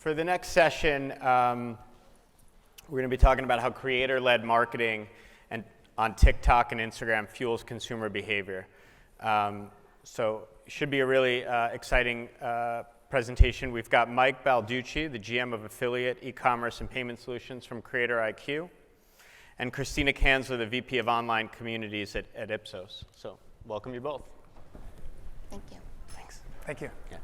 For the next session, we're going to be talking about how creator-led marketing and on TikTok and Instagram fuels consumer behavior. So it should be a really exciting presentation. We've got Mike Balducci, the GM of Affiliate, Ecommerce, and Payment Solutions from Creator IQ, and Kristyna Kanzler, the VP of Online Communities at Ipsos. So welcome you both. Thank you. Thanks. Thank you. Yeah.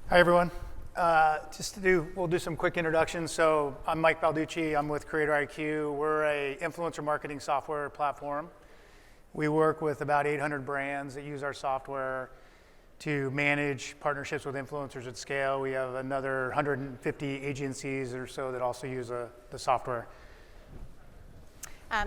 Hi, everyone. We'll do some quick introductions. So I'm Mike Balducci. I'm with Creator IQ. We're a influencer marketing software platform. We work with about 800 brands that use our software to manage partnerships with influencers at scale. We have another 150 agencies or so that also use the software.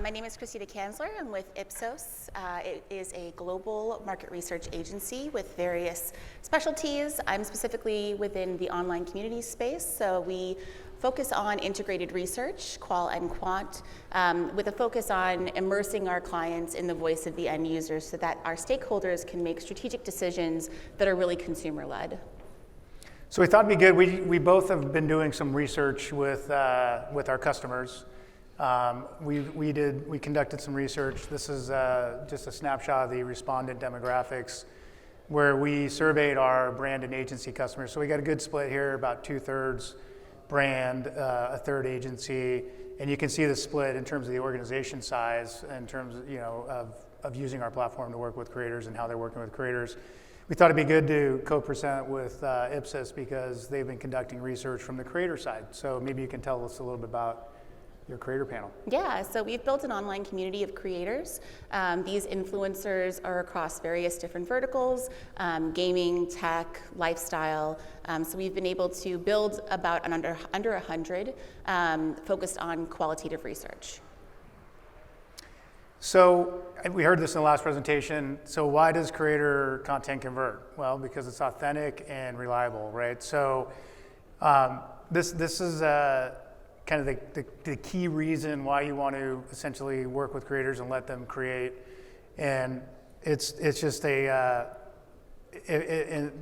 My name is Kristyna Kanzler. I'm with Ipsos. It is a global market research agency with various specialties. I'm specifically within the online community space, so we focus on integrated research, qual and quant, with a focus on immersing our clients in the voice of the end users so that our stakeholders can make strategic decisions that are really consumer-led. So we thought it'd be good. We both have been doing some research with our customers. We conducted some research. This is just a snapshot of the respondent demographics where we surveyed our brand and agency customers. So we got a good split here, about 2/3 brand, a third agency, and you can see the split in terms of the organization size, in terms of, of using our platform to work with creators and how they're working with creators. We thought it'd be good to co-present with Ipsos because they've been conducting research from the creator side. So maybe you can tell us a little bit about your creator panel. Yeah, so we've built an online community of creators. These influencers are across various different verticals, gaming, tech, lifestyle. So we've been able to build about under 100 focused on qualitative research. So we heard this in the last presentation. So why does creator content convert? Well, because it's authentic and reliable, right? So this is kind of the key reason why you want to essentially work with creators and let them create. And it's just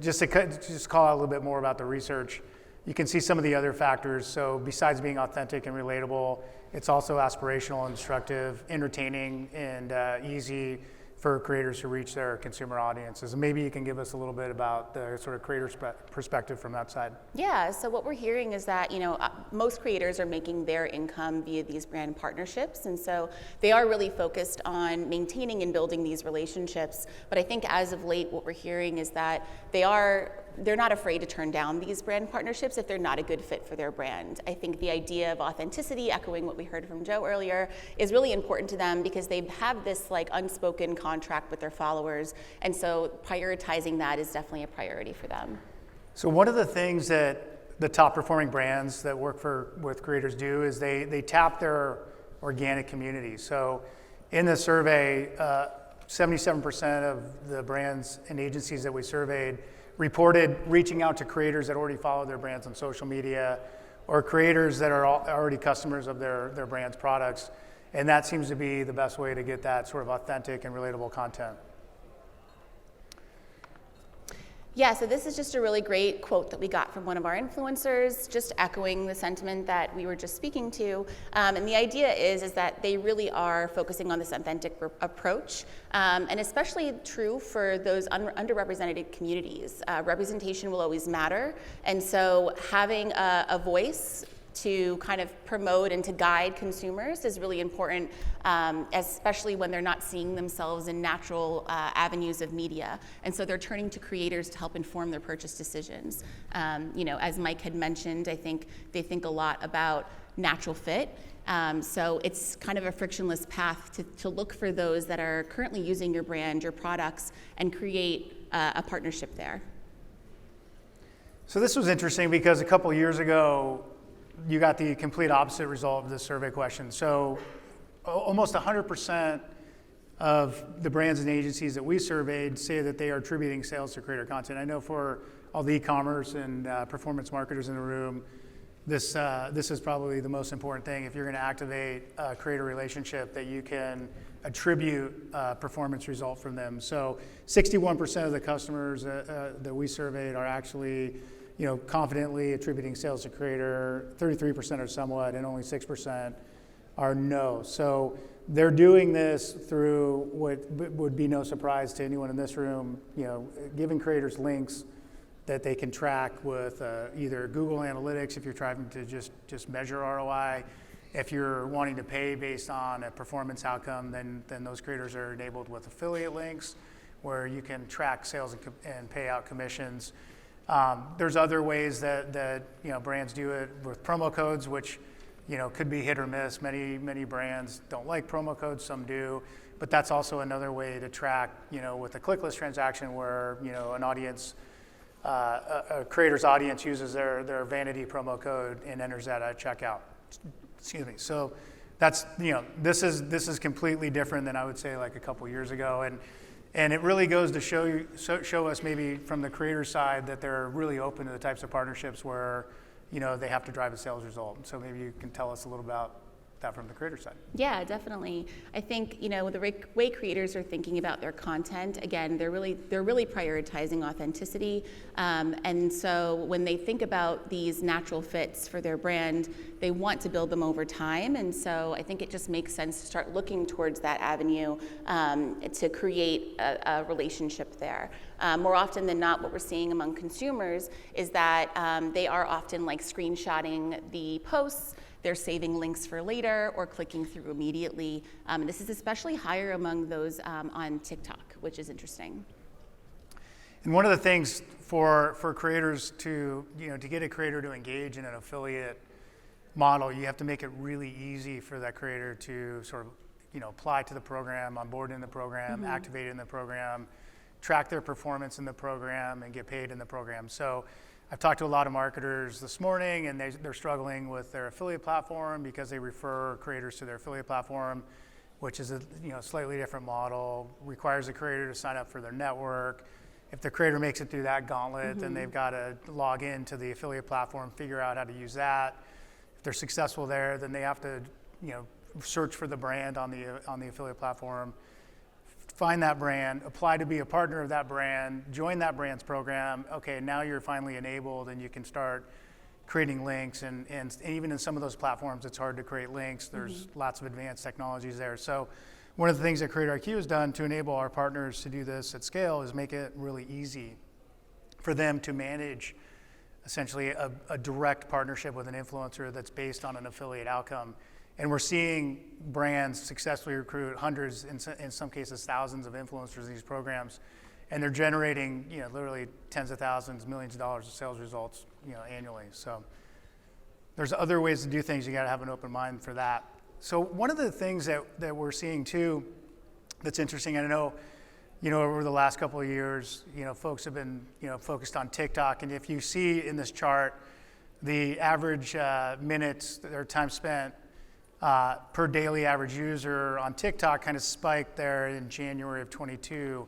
just call out a little bit more about the research. You can see some of the other factors. So besides being authentic and relatable, it's also aspirational, instructive, entertaining, and easy for creators to reach their consumer audiences. And maybe you can give us a little bit about the sort of creator perspective from that side. Yeah, so what we're hearing is that, most creators are making their income via these brand partnerships. And so they are really focused on maintaining and building these relationships. But I think as of late, what we're hearing is that they're not afraid to turn down these brand partnerships if they're not a good fit for their brand. I think the idea of authenticity, echoing what we heard from Joe earlier, is really important to them because they have this unspoken contract with their followers. And so prioritizing that is definitely a priority for them. So one of the things that the top performing brands that work with creators do is they tap their organic community. So in the survey, 77% of the brands and agencies that we surveyed reported reaching out to creators that already follow their brands on social media or creators that are already customers of their brand's products. And that seems to be the best way to get that sort of authentic and relatable content. Yeah, so this is just a really great quote that we got from one of our influencers, just echoing the sentiment that we were just speaking to. And the idea is that they really are focusing on this authentic approach, and especially true for those underrepresented communities. Representation will always matter, and so having a voice to kind of promote and to guide consumers is really important, especially when they're not seeing themselves in natural avenues of media. And so they're turning to creators to help inform their purchase decisions. As Mike had mentioned, I think they think a lot about natural fit. So it's kind of a frictionless path to look for those that are currently using your brand, your products, and create a partnership there. So this was interesting because a couple years ago, you got the complete opposite result of this survey question. So almost 100% of the brands and agencies that we surveyed say that they are attributing sales to creator content. I know for all the e-commerce and performance marketers in the room, this is probably the most important thing. If you're going to activate a creator relationship, that you can attribute a performance result from them. So 61% of the customers that we surveyed are actually confidently attributing sales to creator. 33% are somewhat, and only 6% are no. So they're doing this through what would be no surprise to anyone in this room, giving creators links that they can track with either Google Analytics if you're trying to just measure ROI. If you're wanting to pay based on a performance outcome, then those creators are enabled with affiliate links where you can track sales and pay out commissions. There's other ways that brands do it with promo codes, which could be hit or miss. Many brands don't like promo codes, some do, but that's also another way to track, with a clickless transaction where an audience, a creator's audience uses their vanity promo code and enters that at checkout. Excuse me. So that's this is completely different than I would say like a couple years ago, and it really goes to show us maybe from the creator side that they're really open to the types of partnerships where they have to drive a sales result. So maybe you can tell us a little about that from the creator side. Yeah, definitely. I think the way creators are thinking about their content, again, they're really prioritizing authenticity, and so when they think about these natural fits for their brand, they want to build them over time. And so I think it just makes sense to start looking towards that avenue to create a relationship there. More often than not, what we're seeing among consumers is that they are often like screenshotting the posts. They're saving links for later or clicking through immediately. This is especially higher among those on TikTok, which is interesting. And one of the things for creators to get a creator to engage in an affiliate model, you have to make it really easy for that creator to sort of apply to the program, onboard in the program, activate in the program, track their performance in the program, and get paid in the program. So I've talked to a lot of marketers this morning, and they're struggling with their affiliate platform because they refer creators to their affiliate platform, which is a slightly different model, requires a creator to sign up for their network. If the creator makes it through that gauntlet, then they've got to log into the affiliate platform, figure out how to use that. If they're successful there, then they have to search for the brand on the affiliate platform, find that brand, apply to be a partner of that brand, join that brand's program. Okay, now you're finally enabled and you can start creating links. And even in some of those platforms, it's hard to create links. There's lots of advanced technologies there. So one of the things that Creator IQ has done to enable our partners to do this at scale is make it really easy for them to manage essentially a direct partnership with an influencer that's based on an affiliate outcome. And we're seeing brands successfully recruit hundreds, in some cases thousands of influencers in these programs, and they're generating literally tens of thousands, millions of dollars of sales results annually. So there's other ways to do things. You got to have an open mind for that. So one of the things that we're seeing too that's interesting, and I know over the last couple of years, folks have been focused on TikTok, and if you see in this chart the average minutes or time spent per daily average user on TikTok kind of spiked there in January of 22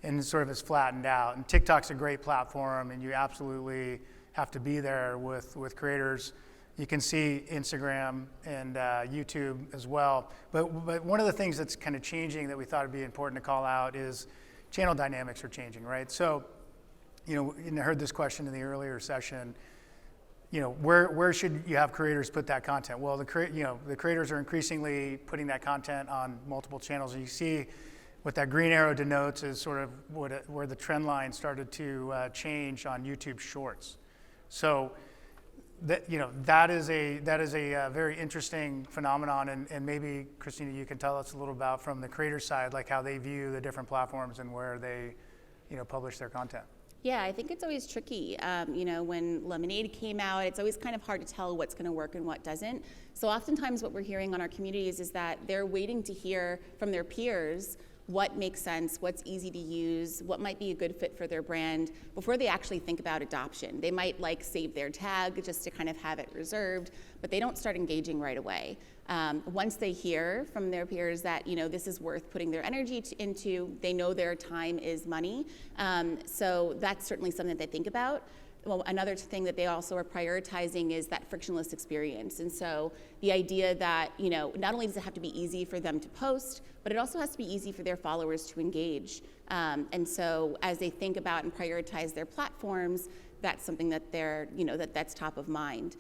and sort of has flattened out. And TikTok's a great platform, and you absolutely have to be there with creators. You can see Instagram and YouTube as well. But one of the things that's kind of changing that we thought would be important to call out is channel dynamics are changing, right? So, and I heard this question in the earlier session. Where should you have creators put that content? Well, the creators are increasingly putting that content on multiple channels. And you see what that green arrow denotes is sort of where the trend line started to change on YouTube Shorts. So that is a very interesting phenomenon. And maybe Kristyna, you can tell us a little about from the creator side, like how they view the different platforms and where they publish their content. Yeah, I think it's always tricky. When Lemonade came out, it's always kind of hard to tell what's going to work and what doesn't. So oftentimes what we're hearing on our communities is that they're waiting to hear from their peers what makes sense, what's easy to use, what might be a good fit for their brand before they actually think about adoption. They might save their tag just to kind of have it reserved, but they don't start engaging right away. Once they hear from their peers that this is worth putting their energy into, they know their time is money. So that's certainly something that they think about. well, another thing that they also are prioritizing is that frictionless experience. And so the idea that, not only does it have to be easy for them to post, but it also has to be easy for their followers to engage. And so as they think about and prioritize their platforms, that's something that they're, that's top of mind.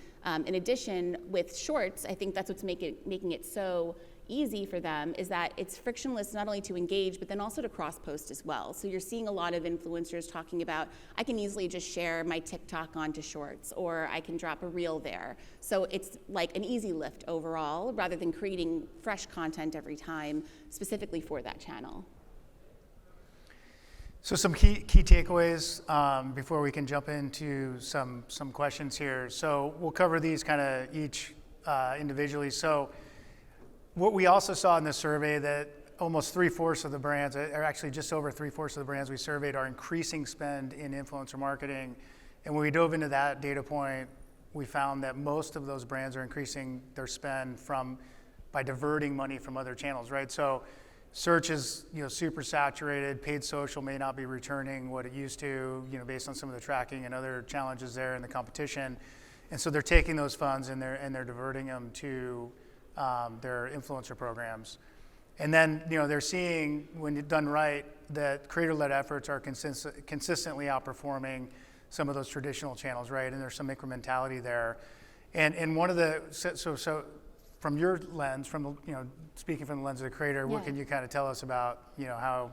In addition, with Shorts, I think that's what's making it so easy for them, is that it's frictionless not only to engage, but then also to cross-post as well. So you're seeing a lot of influencers talking about, I can easily just share my TikTok onto Shorts, or I can drop a reel there. So it's like an easy lift overall, rather than creating fresh content every time, specifically for that channel. So some key takeaways before we can jump into some questions here. So we'll cover these kind of each individually. So what we also saw in this survey, that almost 3/4 of the brands, or actually just over 3/4 of the brands we surveyed, are increasing spend in influencer marketing. And when we dove into that data point, we found that most of those brands are increasing their spend by diverting money from other channels, right? So search is super saturated. Paid social may not be returning what it used to, based on some of the tracking and other challenges there in the competition. And so they're taking those funds and they're diverting them to their influencer programs. And then they're seeing, when done right, that creator-led efforts are consistently outperforming some of those traditional channels, right? And there's some incrementality there. And one of the so from your lens, speaking from the lens of the creator, what can you kind of tell us about how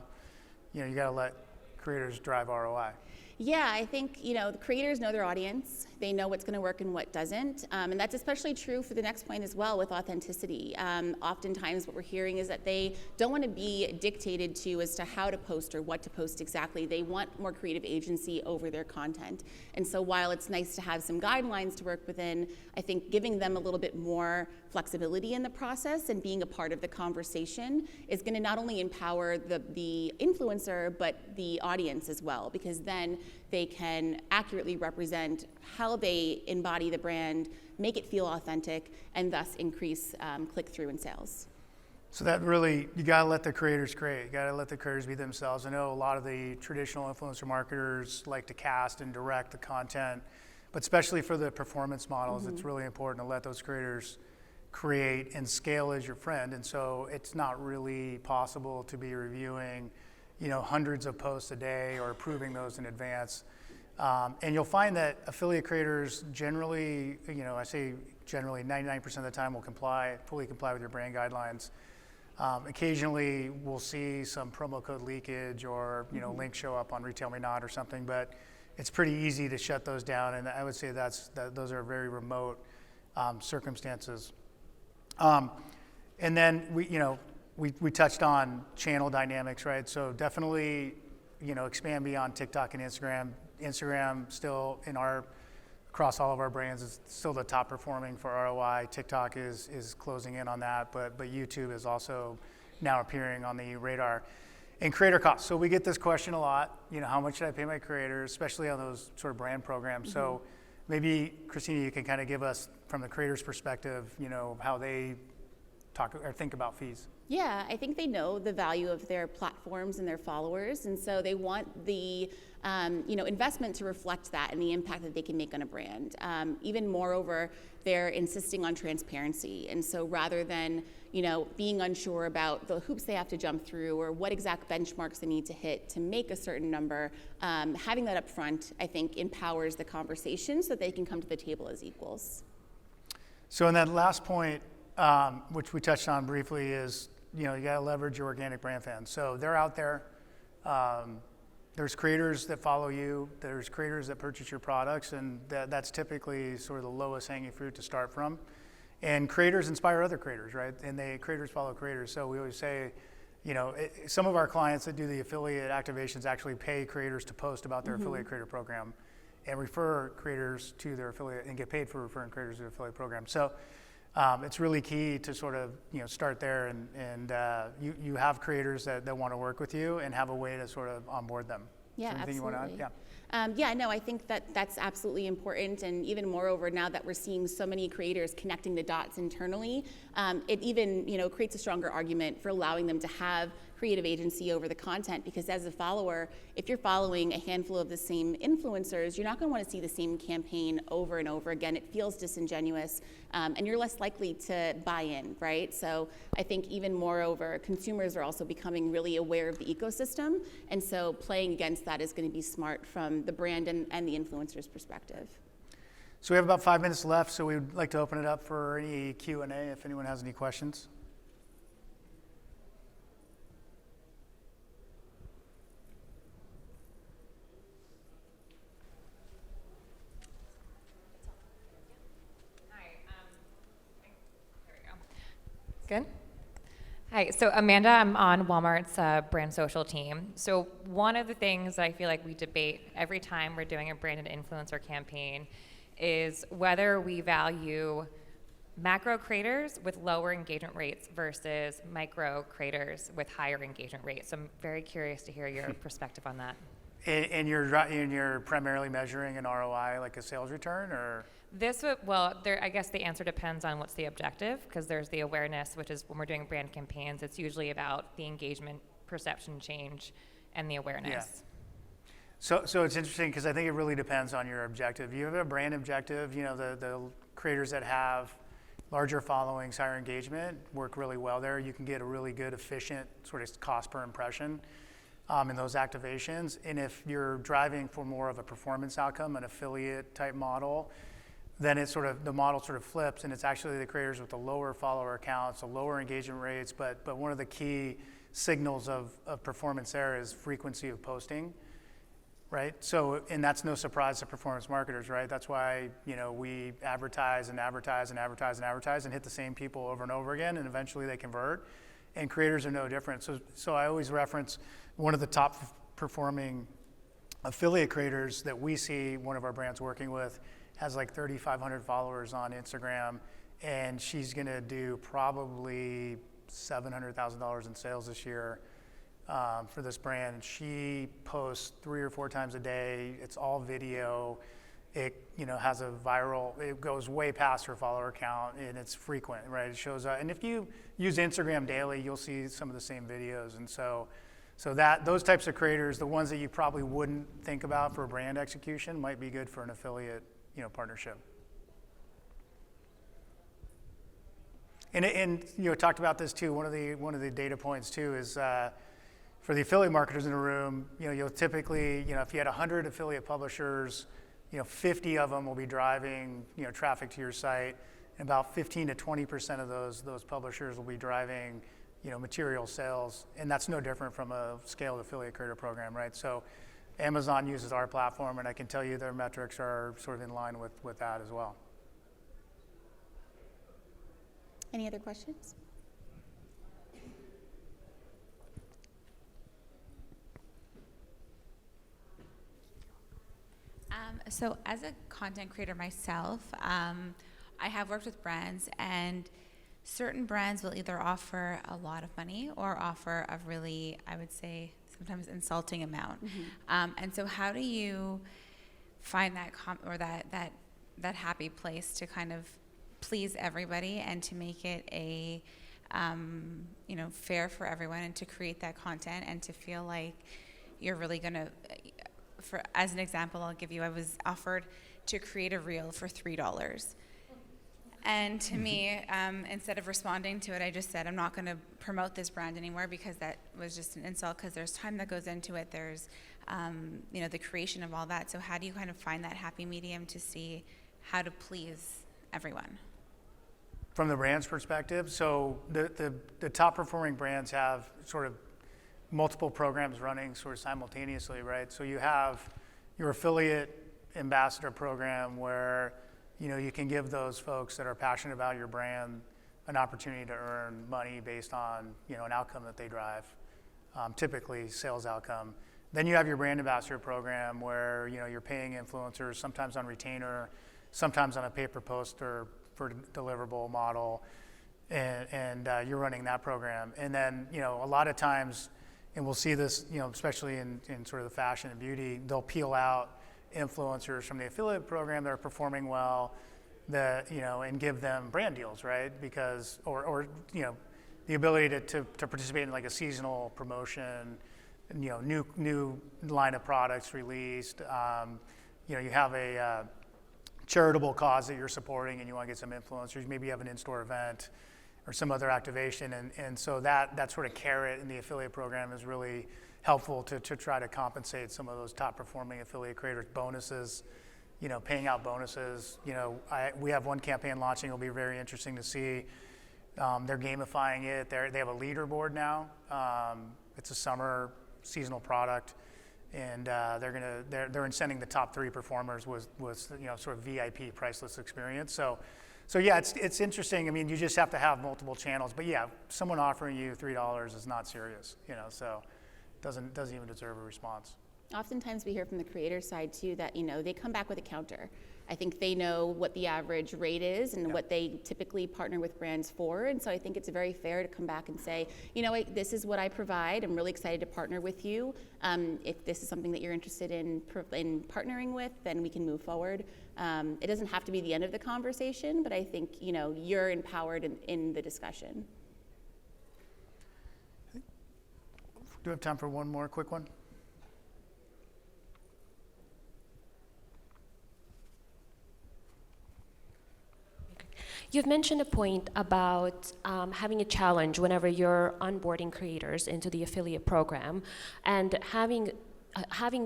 you got to let creators drive ROI? Yeah, I think the creators know their audience. They know what's going to work and what doesn't, and that's especially true for the next point as well with authenticity. Oftentimes, what we're hearing is that they don't want to be dictated to as to how to post or what to post exactly. They want more creative agency over their content. And so, while it's nice to have some guidelines to work within, I think giving them a little bit more flexibility in the process and being a part of the conversation is going to not only empower the influencer but the audience as well, because then they can accurately represent how they embody the brand, make it feel authentic, and thus increase click-through and sales. So that really, you gotta let the creators create. You gotta let the creators be themselves. I know a lot of the traditional influencer marketers like to cast and direct the content, but especially for the performance models, it's really important to let those creators create, and scale is your friend. And so it's not really possible to be reviewing hundreds of posts a day or approving those in advance. And you'll find that affiliate creators generally, I say generally 99% of the time will fully comply with your brand guidelines. Occasionally we'll see some promo code leakage or links show up on Retail Me Not or something, but it's pretty easy to shut those down. And I would say those are very remote circumstances. And then we touched on channel dynamics, right? So definitely, expand beyond TikTok and Instagram. Instagram still across all of our brands is still the top performing for ROI. TikTok is closing in on that, but YouTube is also now appearing on the radar. And creator costs. So we get this question a lot, how much should I pay my creators, especially on those sort of brand programs. So maybe, Kristyna, you can kind of give us, from the creator's perspective, how they talk or think about fees. Yeah, I think they know the value of their platforms and their followers, and so they want the investment to reflect that and the impact that they can make on a brand. Even moreover, they're insisting on transparency, and so rather than being unsure about the hoops they have to jump through or what exact benchmarks they need to hit to make a certain number, having that up front, I think, empowers the conversation so that they can come to the table as equals. So in that last point, which we touched on briefly, is you got to leverage your organic brand fans. So they're out there. There's creators that follow you. There's creators that purchase your products, and that's typically sort of the lowest hanging fruit to start from. And creators inspire other creators, right? And creators follow creators. So we always say, some of our clients that do the affiliate activations actually pay creators to post about their affiliate creator program, and refer creators to their affiliate and get paid for referring creators to their affiliate program. So it's really key to sort of start there, and you have creators that want to work with you and have a way to sort of onboard them. Yeah, anything absolutely. You want to add? Yeah, no, I think that's absolutely important, and even moreover, now that we're seeing so many creators connecting the dots internally, it even creates a stronger argument for allowing them to have creative agency over the content, because as a follower, if you're following a handful of the same influencers, you're not going to want to see the same campaign over and over again. It feels disingenuous, and you're less likely to buy in, right? So I think even moreover, consumers are also becoming really aware of the ecosystem, and so playing against that is going to be smart from the brand and the influencer's perspective. So we have about 5 minutes left, so we'd like to open it up for any Q&A if anyone has any questions. Good. Hi, so Amanda, I'm on Walmart's brand social team. So one of the things that I feel like we debate every time we're doing a branded influencer campaign is whether we value macro creators with lower engagement rates versus micro creators with higher engagement rates. So I'm very curious to hear your perspective on that. And you're primarily measuring an ROI, like a sales return, or? I guess the answer depends on what's the objective, because there's the awareness, which is when we're doing brand campaigns, it's usually about the engagement, perception change, and the awareness. Yeah. So it's interesting because I think it really depends on your objective. You have a brand objective, the creators that have larger followings, higher engagement work really well there. You can get a really good, efficient sort of cost per impression in those activations. And if you're driving for more of a performance outcome, an affiliate type model, then the model sort of flips, and it's actually the creators with the lower follower counts, the lower engagement rates, but one of the key signals of performance there is frequency of posting, right? So, and that's no surprise to performance marketers, right? That's why, we advertise and advertise and advertise and advertise and hit the same people over and over again, and eventually they convert, and creators are no different. So I always reference one of the top performing affiliate creators that we see one of our brands working with has like 3,500 followers on Instagram, and she's gonna do probably $700,000 in sales this year for this brand. She posts 3 or 4 times a day. It's all video. It has a viral. It goes way past her follower count, and it's frequent, right? It shows up, and if you use Instagram daily, you'll see some of the same videos, and so that those types of creators, the ones that you probably wouldn't think about for brand execution, might be good for an affiliate partnership. And talked about this too. One of the data points too is for the affiliate marketers in the room. You'll typically, if you had 100 affiliate publishers, 50 of them will be driving traffic to your site, and about 15 to 20% of those publishers will be driving material sales, and that's no different from a scaled affiliate creator program, right? So Amazon uses our platform, and I can tell you their metrics are sort of in line with that as well. Any other questions? So as a content creator myself, I have worked with brands, and certain brands will either offer a lot of money or offer a really, I would say, sometimes insulting amount. Mm-hmm. And so how do you find that that happy place to kind of please everybody and to make it a fair for everyone, and to create that content and to feel like you're really gonna, as an example, I'll give you, I was offered to create a reel for $3. And to me, instead of responding to it, I just said, I'm not going to promote this brand anymore, because that was just an insult, because there's time that goes into it. There's, the creation of all that. So how do you kind of find that happy medium to see how to please everyone? From the brand's perspective, so the top performing brands have sort of multiple programs running sort of simultaneously, right? So you have your affiliate ambassador program where you can give those folks that are passionate about your brand an opportunity to earn money based on an outcome that they drive, typically sales outcome. Then you have your brand ambassador program where you're paying influencers, sometimes on retainer, sometimes on a pay per post or for deliverable model, and you're running that program. And then a lot of times, and we'll see this especially in sort of the fashion and beauty, they'll peel out influencers from the affiliate program that are performing well, and give them brand deals, right? Because or the ability to participate in like a seasonal promotion, and, new line of products released. You have a charitable cause that you're supporting and you want to get some influencers. Maybe you have an in-store event or some other activation, and so that sort of carrot in the affiliate program is really helpful to try to compensate some of those top performing affiliate creators. Bonuses, paying out bonuses. We have one campaign launching. It'll be very interesting to see. They're gamifying it. They have a leaderboard now. It's a summer seasonal product, and they're incenting the top 3 performers with sort of VIP priceless experience. So yeah, it's interesting. I mean, you just have to have multiple channels. But yeah, someone offering you $3 is not serious, so doesn't even deserve a response. Oftentimes we hear from the creator side too that they come back with a counter. I think they know what the average rate is and what they typically partner with brands for, and so I think it's very fair to come back and say, this is what I provide. I'm really excited to partner with you. If this is something that you're interested in partnering with, then we can move forward. It doesn't have to be the end of the conversation, but I think you're empowered in the discussion. Do we have time for one more quick one? You've mentioned a point about having a challenge whenever you're onboarding creators into the affiliate program and having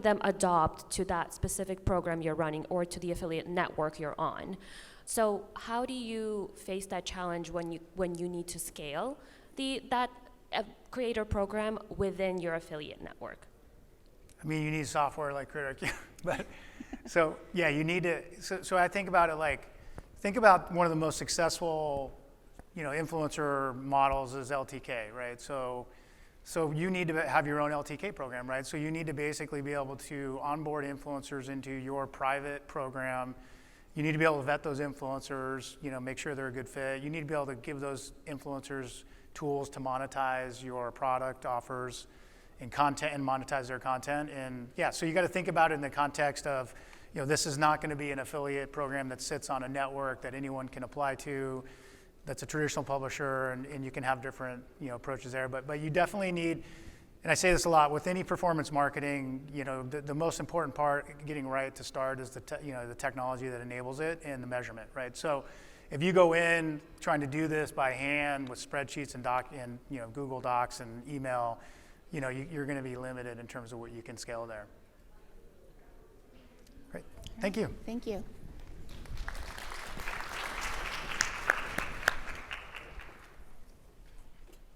them adopt to that specific program you're running or to the affiliate network you're on. So how do you face that challenge when you need to scale that creator program within your affiliate network? I mean, you need software like Creator, but so yeah, you need to. So I think about it like. Think about one of the most successful, influencer models is LTK, right? So you need to have your own LTK program, right? So you need to basically be able to onboard influencers into your private program. You need to be able to vet those influencers, make sure they're a good fit. You need to be able to give those influencers tools to monetize your product offers and content and monetize their content. And yeah, so you got to think about it in the context of, this is not going to be an affiliate program that sits on a network that anyone can apply to, that's a traditional publisher, and you can have different approaches there. But you definitely need, and I say this a lot, with any performance marketing, the most important part getting right to start is the technology that enables it and the measurement, right? So if you go in trying to do this by hand with spreadsheets and Google Docs and email, you're going to be limited in terms of what you can scale there. Great. Thank you. Thank you.